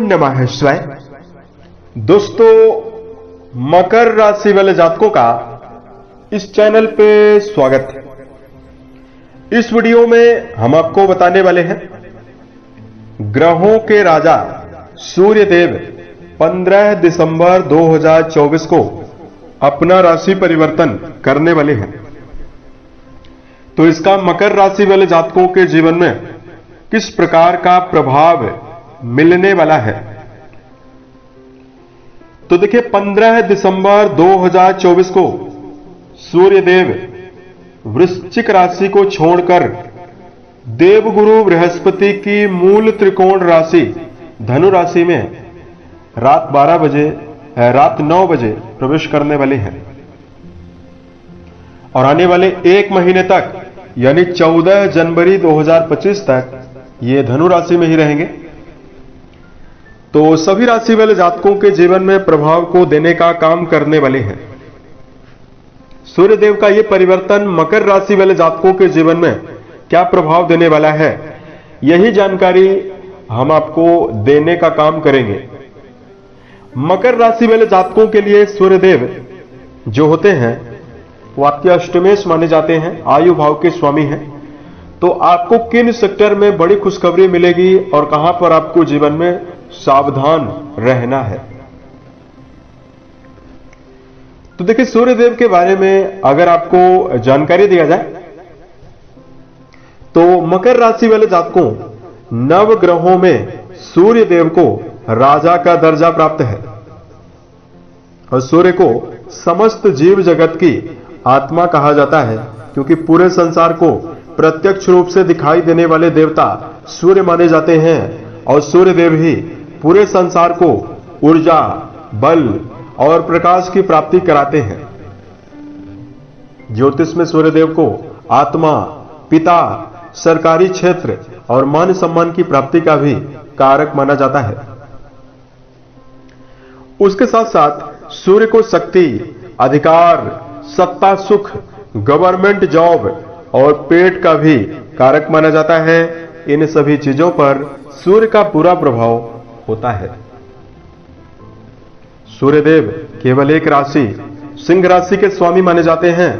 नमः शिवाय। दोस्तों, मकर राशि वाले जातकों का इस चैनल पे स्वागत है। इस वीडियो में हम आपको बताने वाले हैं ग्रहों के राजा सूर्य देव 15 दिसंबर 2024 को अपना राशि परिवर्तन करने वाले हैं। तो इसका मकर राशि वाले जातकों के जीवन में किस प्रकार का प्रभाव मिलने वाला है, तो देखिए 15 दिसंबर 2024 को सूर्य देव वृश्चिक राशि को छोड़कर देवगुरु बृहस्पति की मूल त्रिकोण राशि धनु राशि में रात 9 बजे प्रवेश करने वाले हैं और आने वाले एक महीने तक यानी 14 जनवरी 2025 तक ये धनु राशि में ही रहेंगे। तो सभी राशि वाले जातकों के जीवन में प्रभाव को देने का काम करने वाले हैं। सूर्यदेव का यह परिवर्तन मकर राशि वाले जातकों के जीवन में क्या प्रभाव देने वाला है, यही जानकारी हम आपको देने का काम करेंगे। मकर राशि वाले जातकों के लिए सूर्यदेव जो होते हैं वो आपके अष्टमेश माने जाते हैं, आयु भाव के स्वामी हैं। तो आपको किन सेक्टर में बड़ी खुशखबरी मिलेगी और कहां पर आपको जीवन में सावधान रहना है। तो देखिए, सूर्यदेव के बारे में अगर आपको जानकारी दिया जाए तो मकर राशि वाले जातकों नव ग्रहों में सूर्यदेव को राजा का दर्जा प्राप्त है और सूर्य को समस्त जीव जगत की आत्मा कहा जाता है, क्योंकि पूरे संसार को प्रत्यक्ष रूप से दिखाई देने वाले देवता सूर्य माने जाते हैं और सूर्यदेव ही पूरे संसार को ऊर्जा, बल और प्रकाश की प्राप्ति कराते हैं। ज्योतिष में सूर्यदेव को आत्मा, पिता, सरकारी क्षेत्र और मान सम्मान की प्राप्ति का भी कारक माना जाता है। उसके साथ साथ सूर्य को शक्ति, अधिकार, सत्ता, सुख, गवर्नमेंट जॉब और पेट का भी कारक माना जाता है। इन सभी चीजों पर सूर्य का पूरा प्रभाव होता है। सूर्यदेव केवल एक राशि सिंह राशि के स्वामी माने जाते हैं।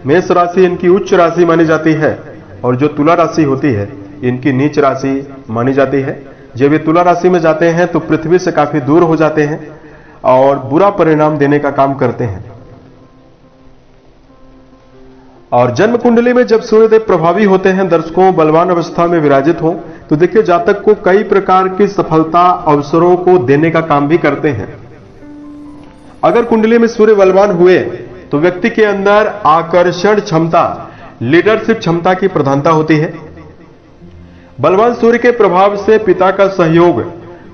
मेष राशि इनकी उच्च राशि मानी जाती है और जो तुला राशि होती है इनकी नीच राशि मानी जाती है। जब ये तुला राशि में जाते हैं तो पृथ्वी से काफी दूर हो जाते हैं और बुरा परिणाम देने का काम करते हैं। और जन्म कुंडली में जब सूर्यदेव प्रभावी होते हैं, दर्शकों, बलवान अवस्था में विराजित हो, तो देखिए जातक को कई प्रकार की सफलता अवसरों को देने का काम भी करते हैं। अगर कुंडली में सूर्य बलवान हुए तो व्यक्ति के अंदर आकर्षण क्षमता, लीडरशिप क्षमता की प्रधानता होती है। बलवान सूर्य के प्रभाव से पिता का सहयोग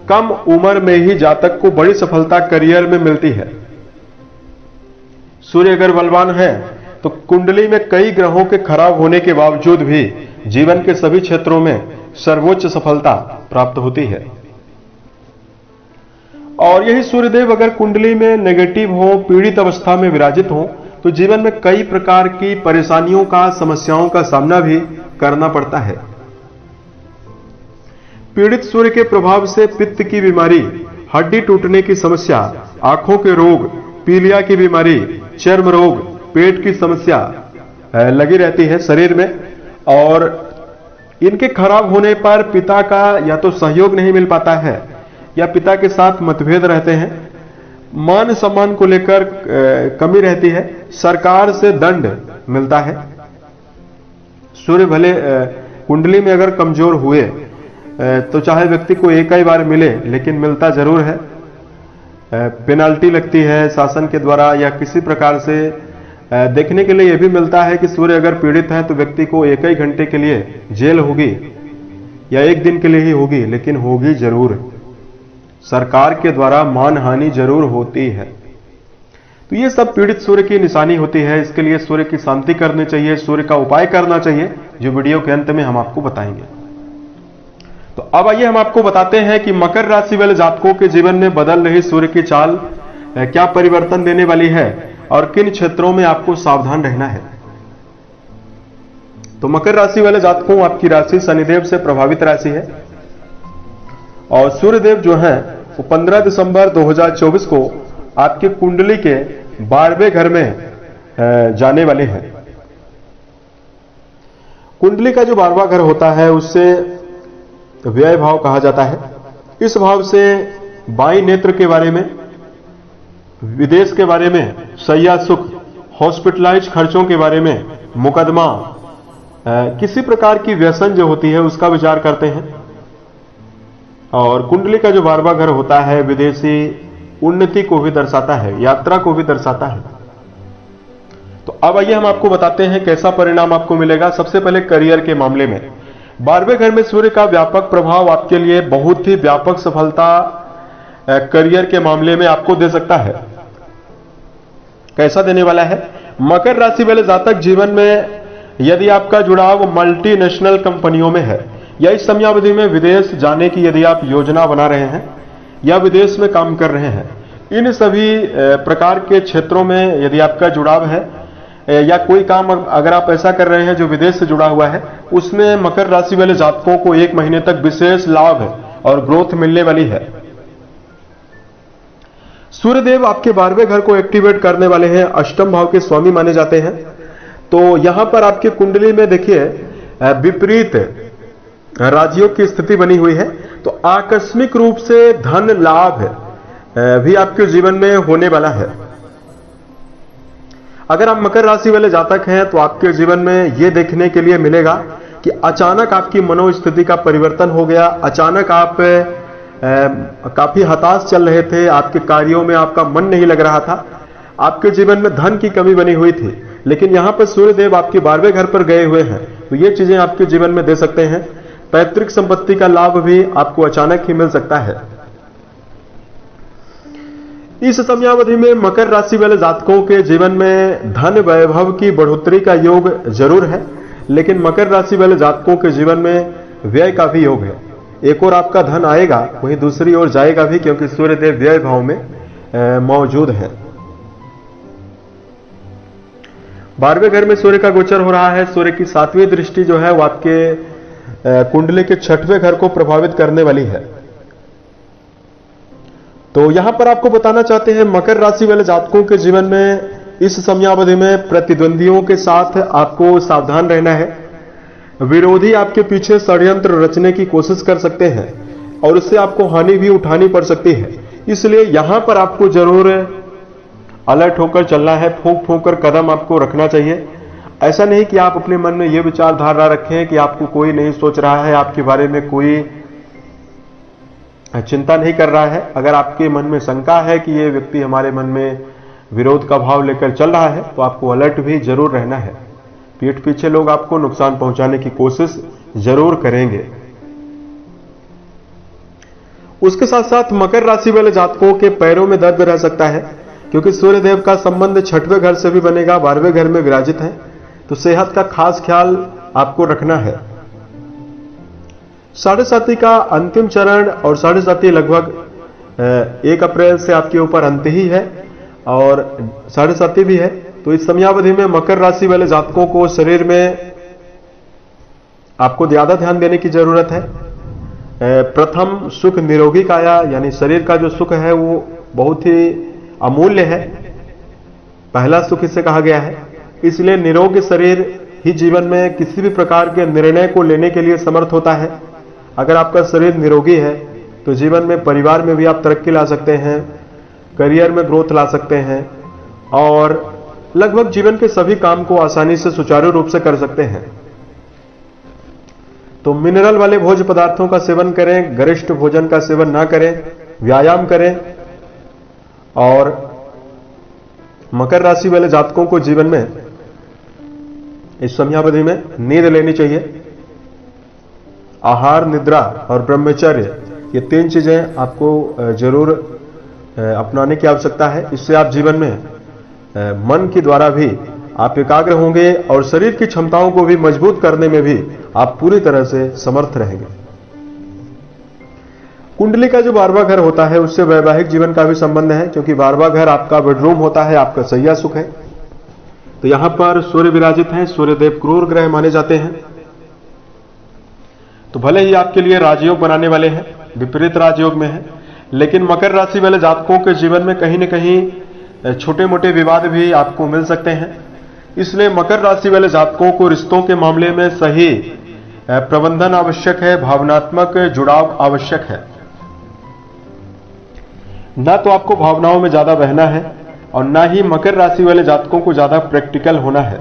कम उम्र में ही जातक को बड़ी सफलता करियर में मिलती है। सूर्य अगर बलवान है तो कुंडली में कई ग्रहों के खराब होने के बावजूद भी जीवन के सभी क्षेत्रों में सर्वोच्च सफलता प्राप्त होती है। और यही सूर्यदेव अगर कुंडली में नेगेटिव हो, पीड़ित अवस्था में विराजित हो, तो जीवन में कई प्रकार की परेशानियों का, समस्याओं का सामना भी करना पड़ता है। पीड़ित सूर्य के प्रभाव से पित्त की बीमारी, हड्डी टूटने की समस्या, आंखों के रोग, पीलिया की बीमारी, चर्म रोग, पेट की समस्या लगी रहती है शरीर में। और इनके खराब होने पर पिता का या तो सहयोग नहीं मिल पाता है या पिता के साथ मतभेद रहते हैं। मान सम्मान को लेकर कमी रहती है। सरकार से दंड मिलता है। सूर्य भले कुंडली में अगर कमजोर हुए तो चाहे व्यक्ति को एक ही बार मिले, लेकिन मिलता जरूर है। पेनाल्टी लगती है शासन के द्वारा या किसी प्रकार से। देखने के लिए यह भी मिलता है कि सूर्य अगर पीड़ित है तो व्यक्ति को एक ही घंटे के लिए जेल होगी या एक दिन के लिए ही होगी, लेकिन होगी जरूर। सरकार के द्वारा मानहानि जरूर होती है। तो ये सब पीड़ित सूर्य की निशानी होती है। इसके लिए सूर्य की शांति करनी चाहिए, सूर्य का उपाय करना चाहिए, जो वीडियो के अंत में हम आपको बताएंगे। तो अब आइए हम आपको बताते हैं कि मकर राशि वाले जातकों के जीवन में बदल रही सूर्य की चाल क्या परिवर्तन देने वाली है और किन क्षेत्रों में आपको सावधान रहना है। तो मकर राशि वाले जातकों, आपकी राशि शनिदेव से प्रभावित राशि है और सूर्यदेव जो है वो 15 दिसंबर 2024 को आपकी कुंडली के 12वें घर में जाने वाले हैं। कुंडली का जो 12वां घर होता है उससे व्यय भाव कहा जाता है। इस भाव से बाईं नेत्र के बारे में, विदेश के बारे में, शैया सुख, हॉस्पिटलाइज खर्चों के बारे में, मुकदमा, किसी प्रकार की व्यसन जो होती है उसका विचार करते हैं। और कुंडली का जो 12वां घर होता है विदेशी उन्नति को भी दर्शाता है, यात्रा को भी दर्शाता है। तो अब आइए हम आपको बताते हैं कैसा परिणाम आपको मिलेगा। सबसे पहले करियर के मामले में 12वें घर में सूर्य का व्यापक प्रभाव आपके लिए बहुत ही व्यापक सफलता करियर के मामले में आपको दे सकता है। कैसा देने वाला है? मकर राशि वाले जातक जीवन में यदि आपका जुड़ाव मल्टीनेशनल कंपनियों में है या इस समयावधि में विदेश जाने की यदि आप योजना बना रहे हैं या विदेश में काम कर रहे हैं, इन सभी प्रकार के क्षेत्रों में यदि आपका जुड़ाव है या कोई काम अगर आप ऐसा कर रहे हैं जो विदेश से जुड़ा हुआ है, उसमें मकर राशि वाले जातकों को 1 महीने तक विशेष लाभ और ग्रोथ मिलने वाली है। सूर्यदेव आपके 12वें घर को एक्टिवेट करने वाले हैं, अष्टम भाव के स्वामी माने जाते हैं। तो यहां पर आपकी कुंडली में देखिए विपरीत राजयोग की स्थिति बनी हुई है, तो आकस्मिक रूप से धन लाभ भी आपके जीवन में होने वाला है। अगर आप मकर राशि वाले जातक हैं तो आपके जीवन में यह देखने के लिए मिलेगा कि अचानक आपकी मनोस्थिति का परिवर्तन हो गया, अचानक आप काफी हताश चल रहे थे, आपके कार्यों में आपका मन नहीं लग रहा था, आपके जीवन में धन की कमी बनी हुई थी, लेकिन यहां पर सूर्यदेव आपके 12वें घर पर गए हुए हैं, तो ये चीजें आपके जीवन में दे सकते हैं। पैतृक संपत्ति का लाभ भी आपको अचानक ही मिल सकता है। इस समयावधि में मकर राशि वाले जातकों के जीवन में धन वैभव की बढ़ोतरी का योग जरूर है, लेकिन मकर राशि वाले जातकों के जीवन में व्यय का भी योग है। एक और आपका धन आएगा, वहीं दूसरी ओर जाएगा भी, क्योंकि सूर्यदेव व्यय भाव में मौजूद है। 12वें घर में सूर्य का गोचर हो रहा है। सूर्य की 7वीं दृष्टि जो है वो आपके कुंडली के 6वें घर को प्रभावित करने वाली है। तो यहां पर आपको बताना चाहते हैं मकर राशि वाले जातकों के जीवन में इस समयावधि में प्रतिद्वंदियों के साथ आपको सावधान रहना है। विरोधी आपके पीछे षड्यंत्र रचने की कोशिश कर सकते हैं और उससे आपको हानि भी उठानी पड़ सकती है, इसलिए यहां पर आपको जरूर अलर्ट होकर चलना है, फूंक फूंक कर कदम आपको रखना चाहिए। ऐसा नहीं कि आप अपने मन में यह विचारधारा रखें कि आपको कोई नहीं सोच रहा है, आपके बारे में कोई चिंता नहीं कर रहा है। अगर आपके मन में शंका है कि यह व्यक्ति हमारे मन में विरोध का भाव लेकर चल रहा है, तो आपको अलर्ट भी जरूर रहना है। पीठ पीछे लोग आपको नुकसान पहुंचाने की कोशिश जरूर करेंगे। उसके साथ साथ मकर राशि वाले जातकों के पैरों में दर्द रह सकता है, क्योंकि सूर्यदेव का संबंध 6वें घर से भी बनेगा, 12वें घर में विराजित है, तो सेहत का खास ख्याल आपको रखना है। 7.5 का अंतिम चरण और 7.5 लगभग 1 अप्रैल से आपके ऊपर अंत ही है और 7.5 भी है। तो इस समयावधि में मकर राशि वाले जातकों को शरीर में आपको ज्यादा ध्यान देने की जरूरत है। प्रथम सुख निरोगी काया, यानी शरीर का जो सुख है वो बहुत ही अमूल्य है, पहला सुख इसे कहा गया है। इसलिए निरोगी शरीर ही जीवन में किसी भी प्रकार के निर्णय को लेने के लिए समर्थ होता है। अगर आपका शरीर निरोगी है तो जीवन में, परिवार में भी आप तरक्की ला सकते हैं, करियर में ग्रोथ ला सकते हैं और लगभग जीवन के सभी काम को आसानी से सुचारू रूप से कर सकते हैं। तो मिनरल वाले भोज्य पदार्थों का सेवन करें, गरिष्ठ भोजन का सेवन ना करें, व्यायाम करें। और मकर राशि वाले जातकों को जीवन में इस समयावधि में नींद लेनी चाहिए। आहार, निद्रा और ब्रह्मचर्य, ये 3 चीजें आपको जरूर अपनाने की आवश्यकता है। इससे आप जीवन में मन के द्वारा भी आप एकाग्र होंगे और शरीर की क्षमताओं को भी मजबूत करने में भी आप पूरी तरह से समर्थ रहेंगे। कुंडली का जो 12वां घर होता है उससे वैवाहिक जीवन का भी संबंध है, क्योंकि 12वां घर आपका बेडरूम होता है, आपका शैया सुख है। तो यहां पर सूर्य विराजित हैं, सूर्यदेव क्रूर ग्रह माने जाते हैं। तो भले ही आपके लिए राजयोग बनाने वाले हैं, विपरीत राजयोग में है, लेकिन मकर राशि वाले जातकों के जीवन में कहीं न कहीं छोटे मोटे विवाद भी आपको मिल सकते हैं। इसलिए मकर राशि वाले जातकों को रिश्तों के मामले में सही प्रबंधन आवश्यक है, भावनात्मक जुड़ाव आवश्यक है। ना तो आपको भावनाओं में ज्यादा बहना है और ना ही मकर राशि वाले जातकों को ज्यादा प्रैक्टिकल होना है।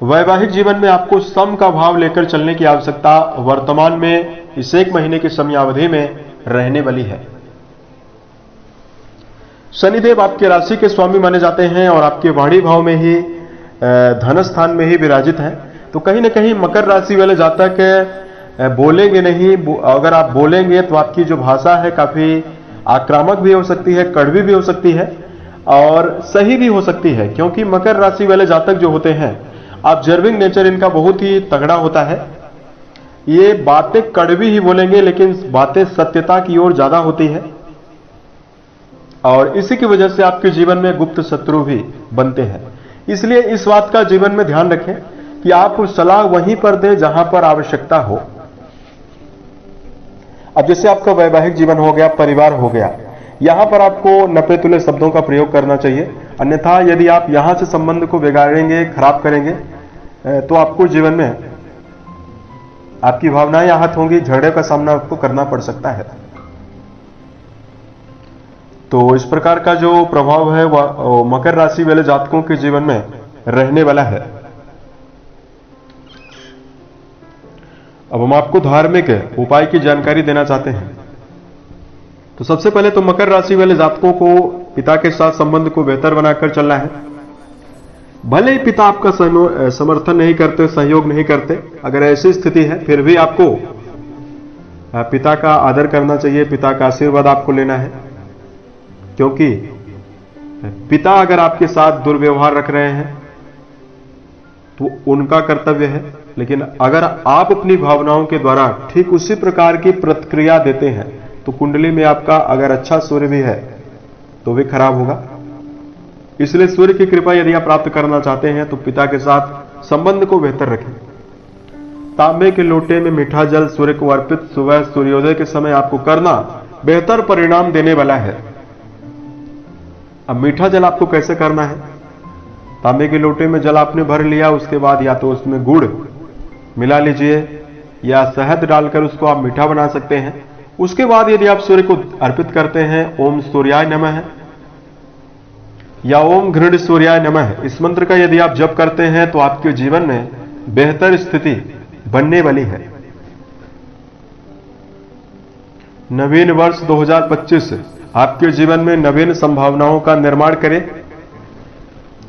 वैवाहिक जीवन में आपको सम का भाव लेकर चलने की आवश्यकता वर्तमान में इस 1 महीने की समयावधि में रहने वाली है। शनिदेव आपके राशि के स्वामी माने जाते हैं और आपके वाणी भाव में ही धन स्थान में ही विराजित हैं। तो कहीं ना कहीं मकर राशि वाले जातक बोलेंगे नहीं, अगर आप बोलेंगे तो आपकी जो भाषा है काफी आक्रामक भी हो सकती है, कड़वी भी हो सकती है और सही भी हो सकती है, क्योंकि मकर राशि वाले जातक जो होते हैं ऑब्जर्विंग नेचर इनका बहुत ही तगड़ा होता है। ये बातें कड़वी ही बोलेंगे लेकिन बातें सत्यता की ओर ज्यादा होती है और इसी की वजह से आपके जीवन में गुप्त शत्रु भी बनते हैं। इसलिए इस बात का जीवन में ध्यान रखें कि आप सलाह वहीं पर दें जहां पर आवश्यकता हो। अब जैसे आपका वैवाहिक जीवन हो गया, परिवार हो गया, यहां पर आपको नपे तुले शब्दों का प्रयोग करना चाहिए। अन्यथा यदि आप यहां से संबंध को बिगाड़ेंगे, खराब करेंगे तो आपको जीवन में आपकी भावनाएं आहत होंगी, झगड़े का सामना आपको करना पड़ सकता है। तो इस प्रकार का जो प्रभाव है वह मकर राशि वाले जातकों के जीवन में रहने वाला है। अब हम आपको धार्मिक उपाय की जानकारी देना चाहते हैं। तो सबसे पहले तो मकर राशि वाले जातकों को पिता के साथ संबंध को बेहतर बनाकर चलना है। भले ही पिता आपका समर्थन नहीं करते, सहयोग नहीं करते, अगर ऐसी स्थिति है फिर भी आपको पिता का आदर करना चाहिए, पिता का आशीर्वाद आपको लेना है, क्योंकि पिता अगर आपके साथ दुर्व्यवहार रख रहे हैं तो उनका कर्तव्य है, लेकिन अगर आप अपनी भावनाओं के द्वारा ठीक उसी प्रकार की प्रतिक्रिया देते हैं तो कुंडली में आपका अगर अच्छा सूर्य भी है तो भी खराब होगा। इसलिए सूर्य की कृपा यदि आप प्राप्त करना चाहते हैं तो पिता के साथ संबंध को बेहतर रखें। तांबे के लोटे में मीठा जल सूर्य को अर्पित सुबह सूर्योदय के समय आपको करना बेहतर परिणाम देने वाला है। अब मीठा जल आपको कैसे करना है? तांबे के लोटे में जल आपने भर लिया, उसके बाद या तो उसमें गुड़ मिला लीजिए या शहद डालकर उसको आप मीठा बना सकते हैं। उसके बाद यदि आप सूर्य को अर्पित करते हैं ओम सूर्याय नमः या ओम घृण सूर्याय नमः, इस मंत्र का यदि आप जप करते हैं तो आपके जीवन में बेहतर स्थिति बनने वाली है। नवीन वर्ष 2025 आपके जीवन में नवीन संभावनाओं का निर्माण करे।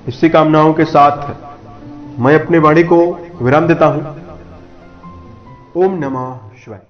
इसी कामनाओं के साथ मैं अपनी वाणी को विराम देता हूं। ओम नमः शिवाय।